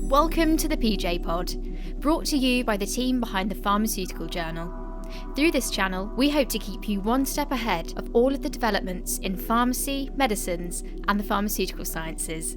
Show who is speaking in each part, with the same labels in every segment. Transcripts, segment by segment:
Speaker 1: Welcome to the PJ Pod, brought to you by the team behind the Pharmaceutical Journal. Through this channel, we hope to keep you one step ahead of all of the developments in pharmacy, medicines, and the pharmaceutical sciences.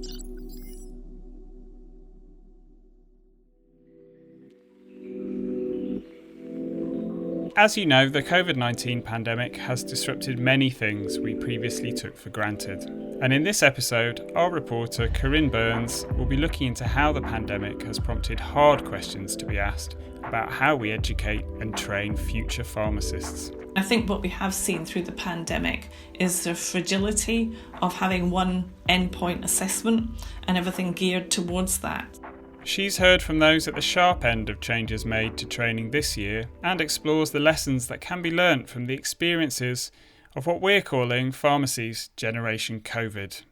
Speaker 2: As you know, the COVID-19 pandemic has disrupted many things we previously took for granted. And in this episode, our reporter Corinne Burns will be looking into how the pandemic has prompted hard questions to be asked about how we educate and train future pharmacists.
Speaker 3: I think what we have seen through the pandemic is the fragility of having one endpoint assessment and everything geared towards that.
Speaker 2: She's heard from those at the sharp end of changes made to training this year and explores the lessons that can be learnt from the experiences of what we're calling pharmacy's Generation COVID.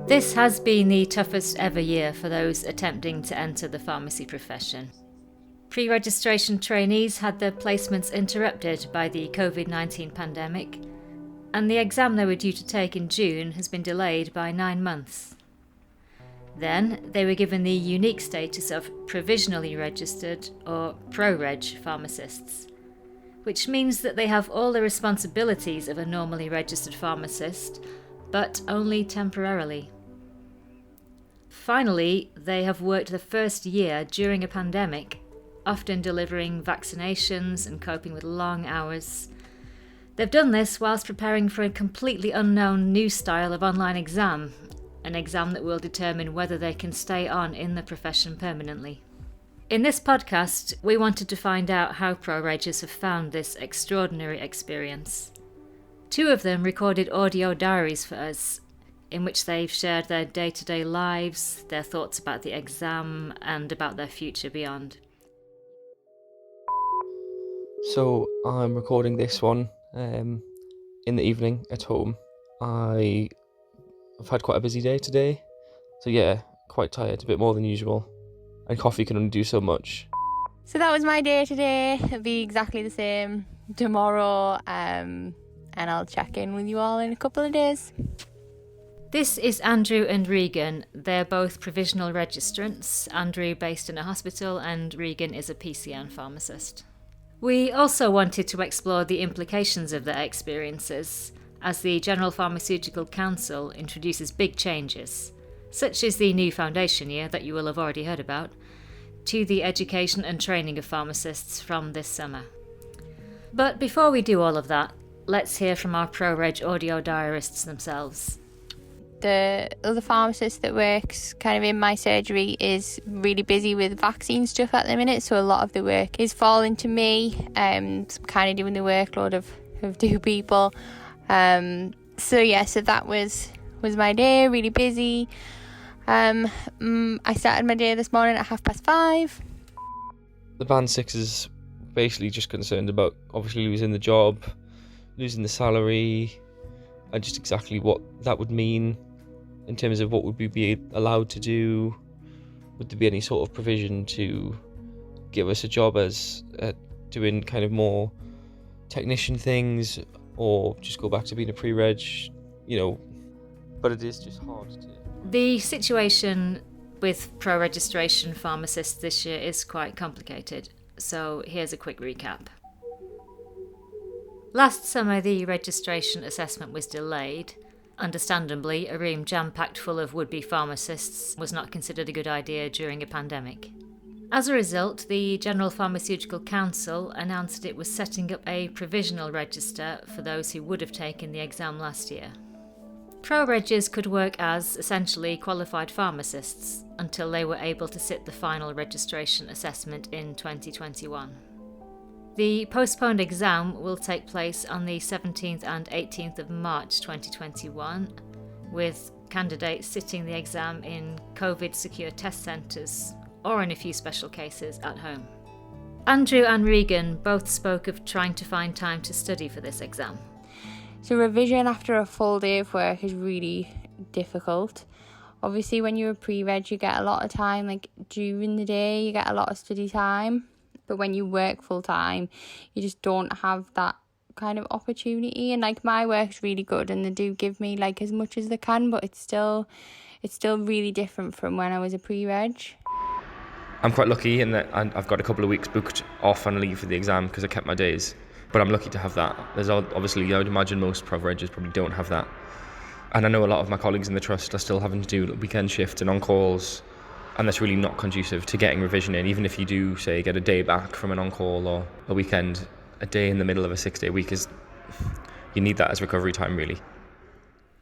Speaker 4: This has been the toughest ever year for those attempting to enter the pharmacy profession. Pre-registration trainees had their placements interrupted by the COVID-19 pandemic, and the exam they were due to take in June has been delayed by 9 months. Then they were given the unique status of provisionally registered or Proreg pharmacists, which means that they have all the responsibilities of a normally registered pharmacist, but only temporarily. Finally, they have worked the first year during a pandemic, often delivering vaccinations and coping with long hours. They've done this whilst preparing for a completely unknown new style of online exam, an exam that will determine whether they can stay on in the profession permanently. In this podcast, we wanted to find out how Proregs have found this extraordinary experience. 2 of them recorded audio diaries for us, in which they've shared their day-to-day lives, their thoughts about the exam, and about their future beyond.
Speaker 5: So I'm recording this one in the evening at home. I've had quite a busy day today, so yeah, quite tired, a bit more than usual, and coffee can only do so much.
Speaker 6: So that was my day today. It'll be exactly the same tomorrow, and I'll check in with you all in a couple of days.
Speaker 4: This is Andrew and Regan. They're both provisional registrants, Andrew based in a hospital and Regan is a PCN pharmacist. We also wanted to explore the implications of their experiences as the General Pharmaceutical Council introduces big changes, such as the new foundation year that you will have already heard about, to the education and training of pharmacists from this summer. But before we do all of that, let's hear from our Proreg audio diarists themselves.
Speaker 6: The other pharmacist that works kind of in my surgery is really busy with vaccine stuff at the minute, so a lot of the work is falling to me. I'm kind of doing the workload of 2 people. So that was my day, really busy. I started my day this morning at 5:30.
Speaker 5: The Band 6 is basically just concerned about obviously losing the job, losing the salary, and just exactly what that would mean in terms of what would we be allowed to do. Would there be any sort of provision to give us a job as doing kind of more technician things, or just go back to being a pre-reg, but it is just hard to...
Speaker 4: The situation with pro-registration pharmacists this year is quite complicated, so here's a quick recap. Last summer the registration assessment was delayed. Understandably, a room jam-packed full of would-be pharmacists was not considered a good idea during a pandemic. As a result, the General Pharmaceutical Council announced it was setting up a provisional register for those who would have taken the exam last year. Proregs could work as essentially qualified pharmacists until they were able to sit the final registration assessment in 2021. The postponed exam will take place on the 17th and 18th of March 2021, with candidates sitting the exam in COVID-secure test centres or in a few special cases at home. Andrew and Regan both spoke of trying to find time to study for this exam.
Speaker 6: So revision after a full day of work is really difficult. Obviously when you're a pre-reg you get a lot of time, like during the day you get a lot of study time, but when you work full time you just don't have that kind of opportunity. And like my work's really good and they do give me like as much as they can, but it's still it's still really different from when I was a pre-reg.
Speaker 5: I'm quite lucky in that I've got a couple of weeks booked off and leave for the exam because I kept my days. But I'm lucky to have that. There's obviously, I would imagine most Proregs probably don't have that. And I know a lot of my colleagues in the trust are still having to do weekend shifts and on-calls, and that's really not conducive to getting revision in. Even if you do, say, get a day back from an on-call or a weekend, a day in the middle of a 6-day week you need that as recovery time, really.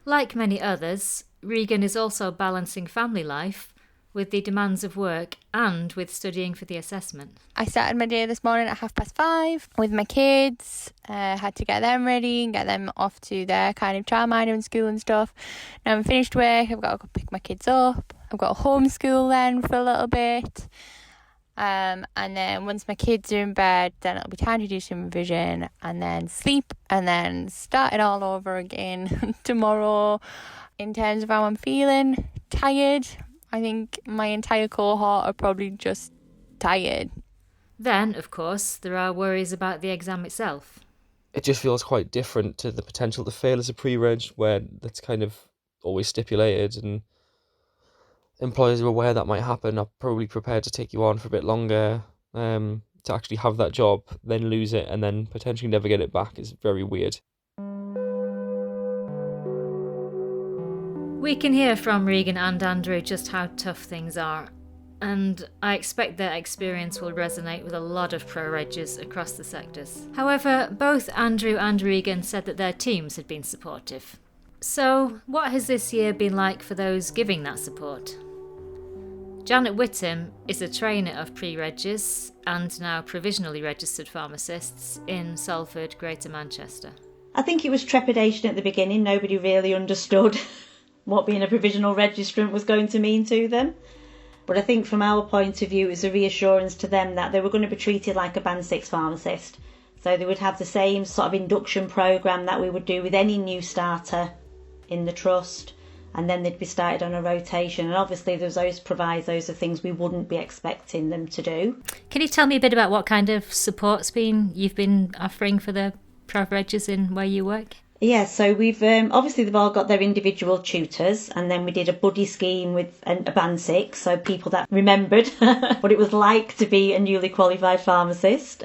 Speaker 4: Like many others, Regan is also balancing family life with the demands of work and with studying for the assessment.
Speaker 6: I started my day this morning at 5:30 with my kids. Had to get them ready and get them off to their kind of childminder and school and stuff. Now I'm finished work, I've got to go pick my kids up. I've got to homeschool then for a little bit. And then once my kids are in bed, then it'll be time to do some revision and then sleep and then start it all over again tomorrow. In terms of how I'm feeling, tired. I think my entire cohort are probably just tired.
Speaker 4: Then, of course, there are worries about the exam itself.
Speaker 5: It just feels quite different to the potential to fail as a pre-reg, where that's kind of always stipulated and employers are aware that might happen, are probably prepared to take you on for a bit longer. To actually have that job, then lose it, and then potentially never get it back is very weird.
Speaker 4: We can hear from Regan and Andrew just how tough things are, and I expect their experience will resonate with a lot of pro-reggers across the sectors. However, both Andrew and Regan said that their teams had been supportive. So, what has this year been like for those giving that support? Janet Whittam is a trainer of pre-reggers and now provisionally registered pharmacists in Salford, Greater Manchester.
Speaker 7: I think it was trepidation at the beginning. Nobody really understood what being a provisional registrant was going to mean to them. But I think from our point of view, it was a reassurance to them that they were going to be treated like a Band 6 pharmacist. So they would have the same sort of induction programme that we would do with any new starter in the trust, and then they'd be started on a rotation. And obviously there's those provisos of things we wouldn't be expecting them to do.
Speaker 4: Can you tell me a bit about what kind of support's you've been offering for the Proregs in where you work?
Speaker 7: Yeah, so we've obviously they've all got their individual tutors, and then we did a buddy scheme with a Band 6, so people that remembered what it was like to be a newly qualified pharmacist.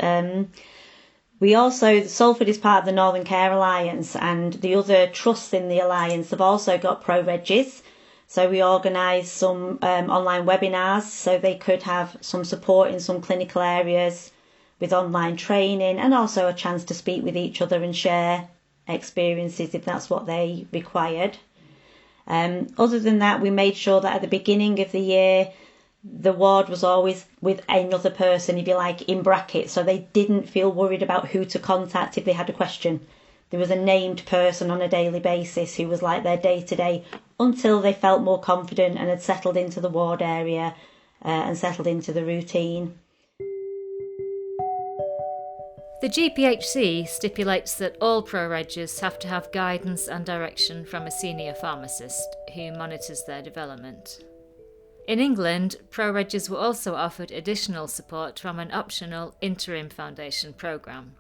Speaker 7: We also, Salford is part of the Northern Care Alliance, and the other trusts in the Alliance have also got pro-regs. So we organised some online webinars so they could have some support in some clinical areas with online training, and also a chance to speak with each other and share experiences if that's what they required. Other than that, we made sure that at the beginning of the year the ward was always with another person, if you like, in brackets, so they didn't feel worried about who to contact if they had a question. There was a named person on a daily basis who was like their day-to-day until they felt more confident and had settled into the ward area and settled into the routine.
Speaker 4: The GPHC stipulates that all Proregs have to have guidance and direction from a senior pharmacist who monitors their development. In England, Proregs were also offered additional support from an optional interim foundation programme.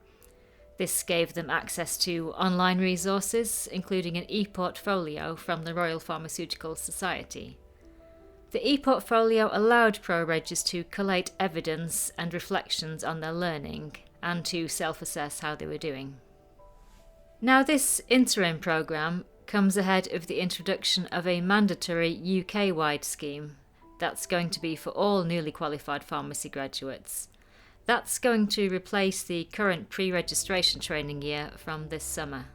Speaker 4: This gave them access to online resources, including an e-portfolio from the Royal Pharmaceutical Society. The e-portfolio allowed Proregs to collate evidence and reflections on their learning, and to self-assess how they were doing. Now, this interim programme comes ahead of the introduction of a mandatory UK-wide scheme that's going to be for all newly qualified pharmacy graduates. That's going to replace the current pre-registration training year from this summer.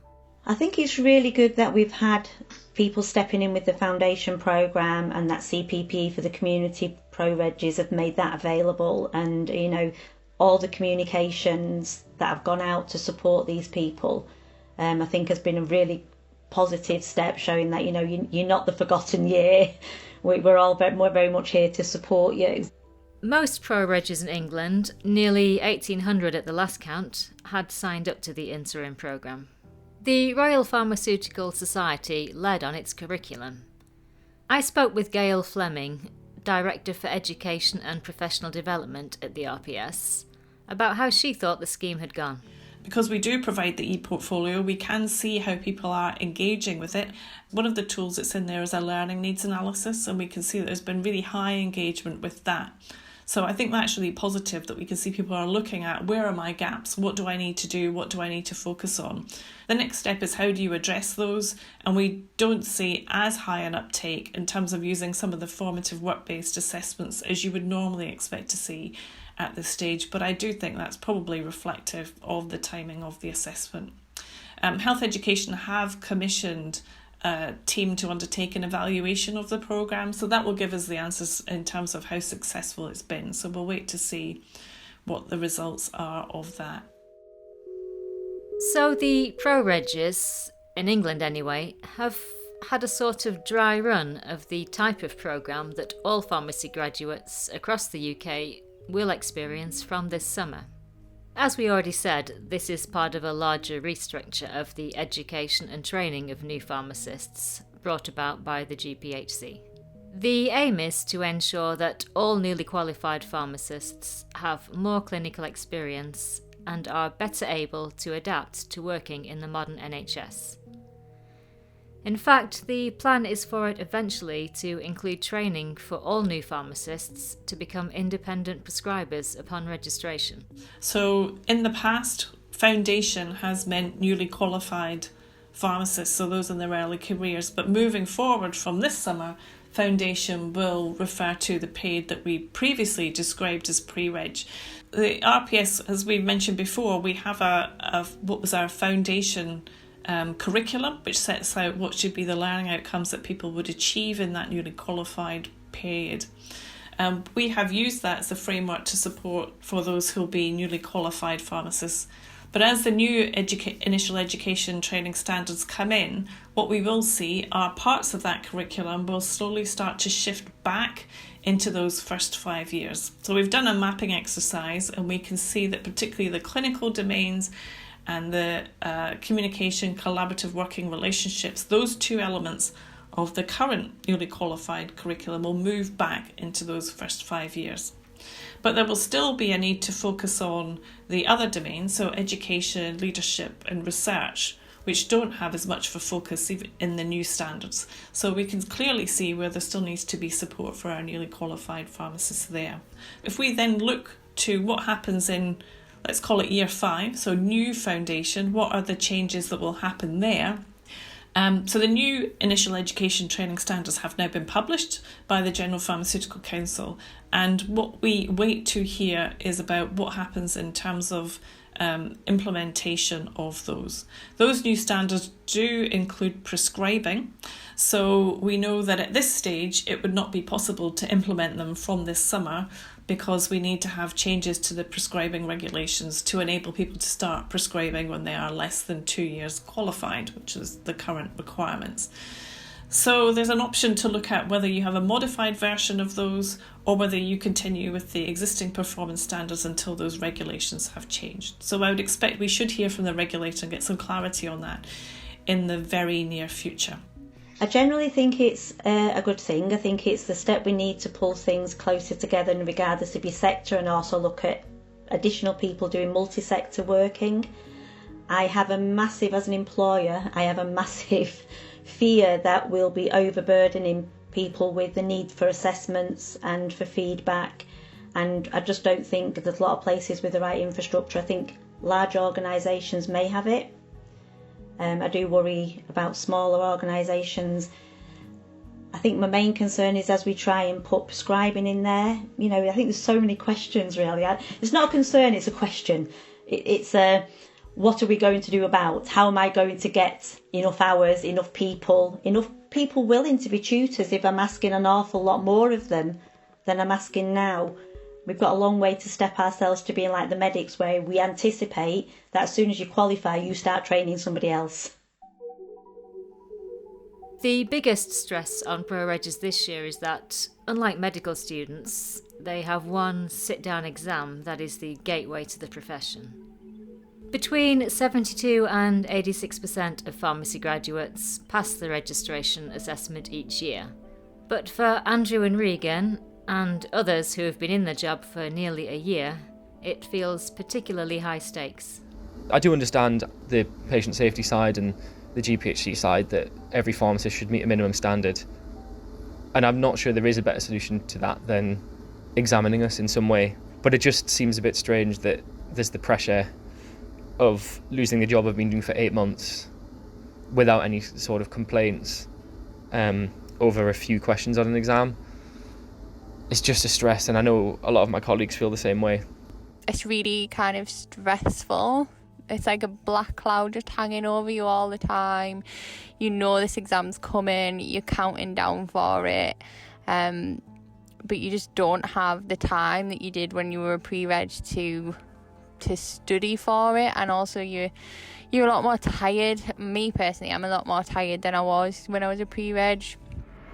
Speaker 7: I think it's really good that we've had people stepping in with the foundation programme, and that CPP for the community Proregs have made that available, and all the communications that have gone out to support these people, I think has been a really positive step, showing that you're not the forgotten year. We're very much here to support you.
Speaker 4: Most Proregs in England, nearly 1,800 at the last count, had signed up to the interim programme. The Royal Pharmaceutical Society led on its curriculum. I spoke with Gail Fleming, Director for Education and Professional Development at the RPS, about how she thought the scheme had gone.
Speaker 3: Because we do provide the e-portfolio, we can see how people are engaging with it. One of the tools that's in there is a learning needs analysis, and we can see that there's been really high engagement with that. So I think that's really positive that we can see people are looking at, where are my gaps? What do I need to do? What do I need to focus on? The next step is, how do you address those? And we don't see as high an uptake in terms of using some of the formative work-based assessments as you would normally expect to see at this stage. But I do think that's probably reflective of the timing of the assessment. Health Education have commissioned a team to undertake an evaluation of the programme, so that will give us the answers in terms of how successful it's been. So we'll wait to see what the results are of that.
Speaker 4: So the Proregs, in England anyway, have had a sort of dry run of the type of programme that all pharmacy graduates across the UK will experience from this summer. As we already said, this is part of a larger restructure of the education and training of new pharmacists brought about by the GPHC. The aim is to ensure that all newly qualified pharmacists have more clinical experience and are better able to adapt to working in the modern NHS. In fact, the plan is for it eventually to include training for all new pharmacists to become independent prescribers upon registration.
Speaker 3: So in the past, foundation has meant newly qualified pharmacists, so those in their early careers. But moving forward from this summer, foundation will refer to the period that we previously described as pre-reg. The RPS, as we mentioned before, we have what was our foundation curriculum, which sets out what should be the learning outcomes that people would achieve in that newly qualified period. We have used that as a framework to support for those who will be newly qualified pharmacists. But as the new initial education training standards come in, what we will see are parts of that curriculum will slowly start to shift back into those first 5 years. So we've done a mapping exercise, and we can see that particularly the clinical domains and the communication, collaborative working relationships, those two elements of the current newly qualified curriculum will move back into those first 5 years. But there will still be a need to focus on the other domains, so education, leadership and research, which don't have as much of a focus even in the new standards. So we can clearly see where there still needs to be support for our newly qualified pharmacists there. If we then look to what happens in, let's call it year 5, so new foundation, what are the changes that will happen there? So the new initial education training standards have now been published by the General Pharmaceutical Council, and what we wait to hear is about what happens in terms of implementation of those. Those new standards do include prescribing, so we know that at this stage it would not be possible to implement them from this summer, because we need to have changes to the prescribing regulations to enable people to start prescribing when they are less than 2 years qualified, which is the current requirements. So there's an option to look at whether you have a modified version of those or whether you continue with the existing performance standards until those regulations have changed. So I would expect we should hear from the regulator and get some clarity on that in the very near future.
Speaker 7: I generally think it's a good thing. I think it's the step we need to pull things closer together regardless of your sector, and also look at additional people doing multi-sector working. I have a massive, as an employer, I have a massive fear that we'll be overburdening people with the need for assessments and for feedback, and I just don't think there's a lot of places with the right infrastructure. I think large organisations may have it. I do worry about smaller organisations. I think my main concern is as we try and put prescribing in there, you know, I think there's so many questions really. It's not a concern, it's a question. It's what are we going to do about? How am I going to get enough hours, enough people willing to be tutors if I'm asking an awful lot more of them than I'm asking now? We've got a long way to step ourselves to being like the medics, where we anticipate that as soon as you qualify, you start training somebody else.
Speaker 4: The biggest stress on Proregs this year is that, unlike medical students, they have one sit-down exam that is the gateway to the profession. Between 72 and 86% of pharmacy graduates pass the registration assessment each year. But for Andrew and Regan, and others who have been in the job for nearly a year, it feels particularly high stakes.
Speaker 5: I do understand the patient safety side and the GPHC side, that every pharmacist should meet a minimum standard. And I'm not sure there is a better solution to that than examining us in some way. But it just seems a bit strange that there's the pressure of losing the job I've been doing for 8 months without any sort of complaints over a few questions on an exam. It's just a stress, and I know a lot of my colleagues feel the same way.
Speaker 6: It's really kind of stressful. It's like a black cloud just hanging over you all the time. You know this exam's coming, you're counting down for it, but you just don't have the time that you did when you were a pre-reg to study for it. And also you're a lot more tired. Me personally, I'm a lot more tired than I was when I was a pre-reg.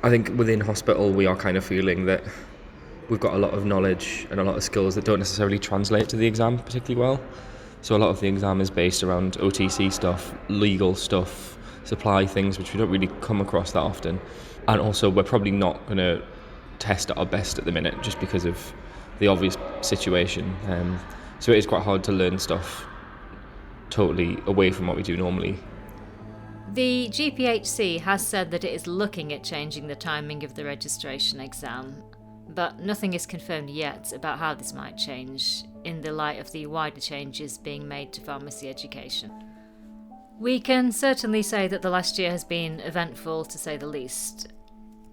Speaker 5: I think within hospital we are kind of feeling that we've got a lot of knowledge and a lot of skills that don't necessarily translate to the exam particularly well. So a lot of the exam is based around OTC stuff, legal stuff, supply things, which we don't really come across that often. And also we're probably not going to test at our best at the minute just because of the obvious situation. So it is quite hard to learn stuff totally away from what we do normally.
Speaker 4: The GPHC has said that it is looking at changing the timing of the registration exam, but nothing is confirmed yet about how this might change in the light of the wider changes being made to pharmacy education. We can certainly say that the last year has been eventful, to say the least.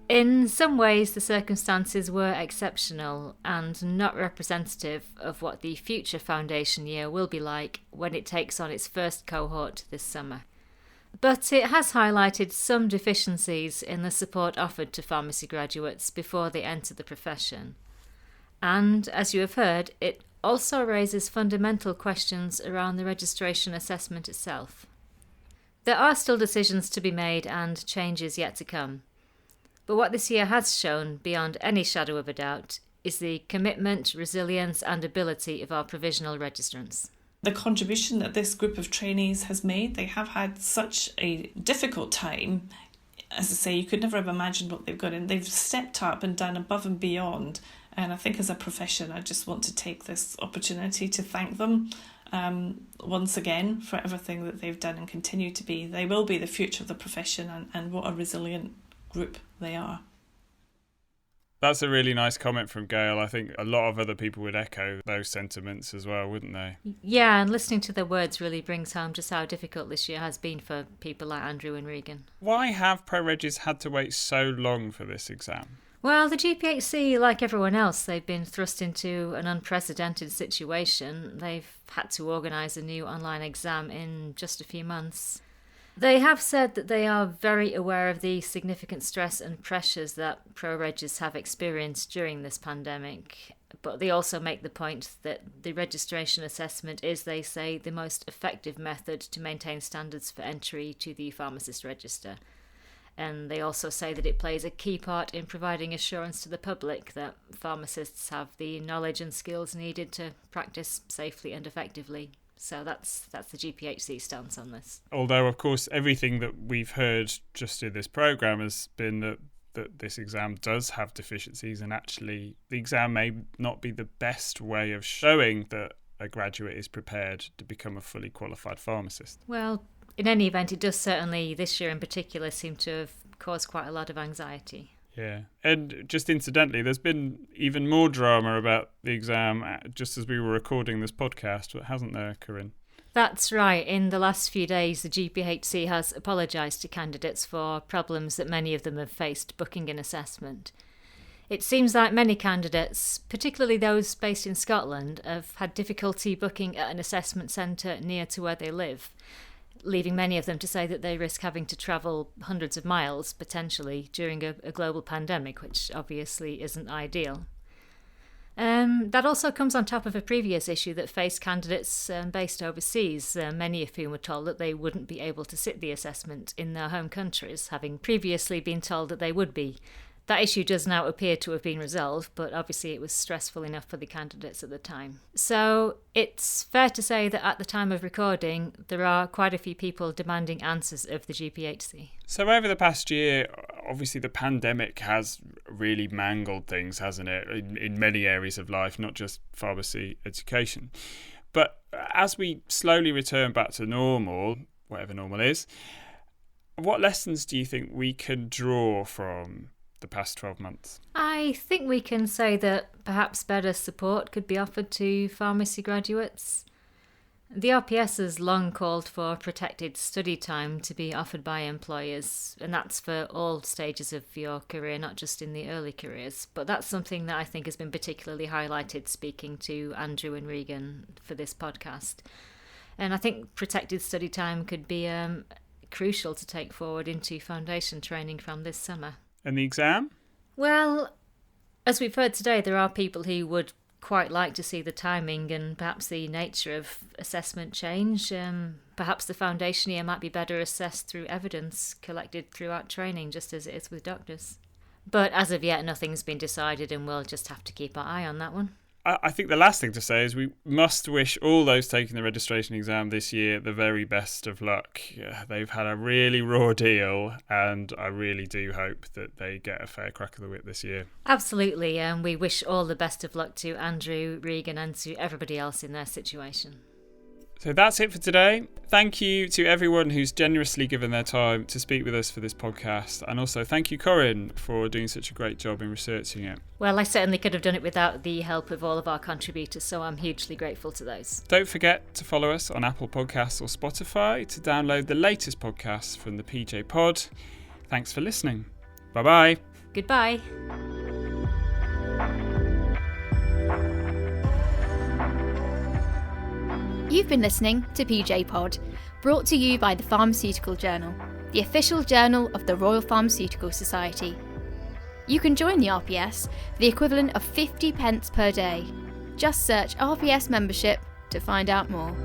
Speaker 4: In some ways, the circumstances were exceptional and not representative of what the future foundation year will be like when it takes on its first cohort this summer. But it has highlighted some deficiencies in the support offered to pharmacy graduates before they enter the profession. And, as you have heard, it also raises fundamental questions around the registration assessment itself. There are still decisions to be made and changes yet to come. But what this year has shown, beyond any shadow of a doubt, is the commitment, resilience and ability of our provisional registrants.
Speaker 3: The contribution that this group of trainees has made, they have had such a difficult time. As I say, you could never have imagined what they've got in. They've stepped up and done above and beyond. And I think as a profession, I just want to take this opportunity to thank them once again for everything that they've done and continue to be. They will be the future of the profession, and what a resilient group they are.
Speaker 2: That's a really nice comment from Gail. I think a lot of other people would echo those sentiments as well, wouldn't they?
Speaker 4: Yeah, and listening to their words really brings home just how difficult this year has been for people like Andrew and Regan.
Speaker 2: Why have Proregs had to wait so long for this exam?
Speaker 4: Well, the GPHC, like everyone else, they've been thrust into an unprecedented situation. They've had to organise a new online exam in just a few months. They have said that they are very aware of the significant stress and pressures that Proregs have experienced during this pandemic, but they also make the point that the registration assessment is, they say, the most effective method to maintain standards for entry to the pharmacist register. And they also say that it plays a key part in providing assurance to the public that pharmacists have the knowledge and skills needed to practice safely and effectively. So that's the GPHC stance on this.
Speaker 2: Although, of course, everything that we've heard just in this programme has been that this exam does have deficiencies, and actually the exam may not be the best way of showing that a graduate is prepared to become a fully qualified pharmacist.
Speaker 4: Well, in any event, it does certainly, this year in particular, seem to have caused quite a lot of anxiety.
Speaker 2: Yeah, and just incidentally, there's been even more drama about the exam just as we were recording this podcast, hasn't there, Corinne?
Speaker 4: That's right. In the last few days, the GPHC has apologised to candidates for problems that many of them have faced booking an assessment. It seems like many candidates, particularly those based in Scotland, have had difficulty booking at an assessment centre near to where they live, leaving many of them to say that they risk having to travel hundreds of miles, potentially, during a global pandemic, which obviously isn't ideal. That also comes on top of a previous issue that faced candidates based overseas, many of whom were told that they wouldn't be able to sit the assessment in their home countries, having previously been told that they would be. That issue does now appear to have been resolved, but obviously it was stressful enough for the candidates at the time. So it's fair to say that at the time of recording, there are quite a few people demanding answers of the GPHC.
Speaker 2: So over the past year, obviously the pandemic has really mangled things, hasn't it, in many areas of life, not just pharmacy education. But as we slowly return back to normal, whatever normal is, what lessons do you think we can draw from the past 12 months?
Speaker 4: I think we can say that perhaps better support could be offered to pharmacy graduates. The RPS has long called for protected study time to be offered by employers, and that's for all stages of your career, not just in the early careers. But that's something that I think has been particularly highlighted speaking to Andrew and Regan for this podcast. And I think protected study time could be crucial to take forward into foundation training from this summer.
Speaker 2: And the exam?
Speaker 4: Well, as we've heard today, there are people who would quite like to see the timing and perhaps the nature of assessment change. Perhaps the foundation year might be better assessed through evidence collected throughout training, just as it is with doctors. But as of yet, nothing's been decided, and we'll just have to keep our eye on that one.
Speaker 2: I think the last thing to say is we must wish all those taking the registration exam this year the very best of luck. They've had a really raw deal, and I really do hope that they get a fair crack of the whip this year.
Speaker 4: Absolutely, and we wish all the best of luck to Andrew, Regan, and to everybody else in their situation.
Speaker 2: So that's it for today. Thank you to everyone who's generously given their time to speak with us for this podcast. And also thank you, Corinne, for doing such a great job in researching it.
Speaker 4: Well, I certainly could have done it without the help of all of our contributors, so I'm hugely grateful to those.
Speaker 2: Don't forget to follow us on Apple Podcasts or Spotify to download the latest podcasts from the PJ Pod. Thanks for listening. Bye-bye.
Speaker 4: Goodbye.
Speaker 1: You've been listening to PJ Pod, brought to you by the Pharmaceutical Journal, the official journal of the Royal Pharmaceutical Society. You can join the RPS for the equivalent of 50 pence per day. Just search RPS membership to find out more.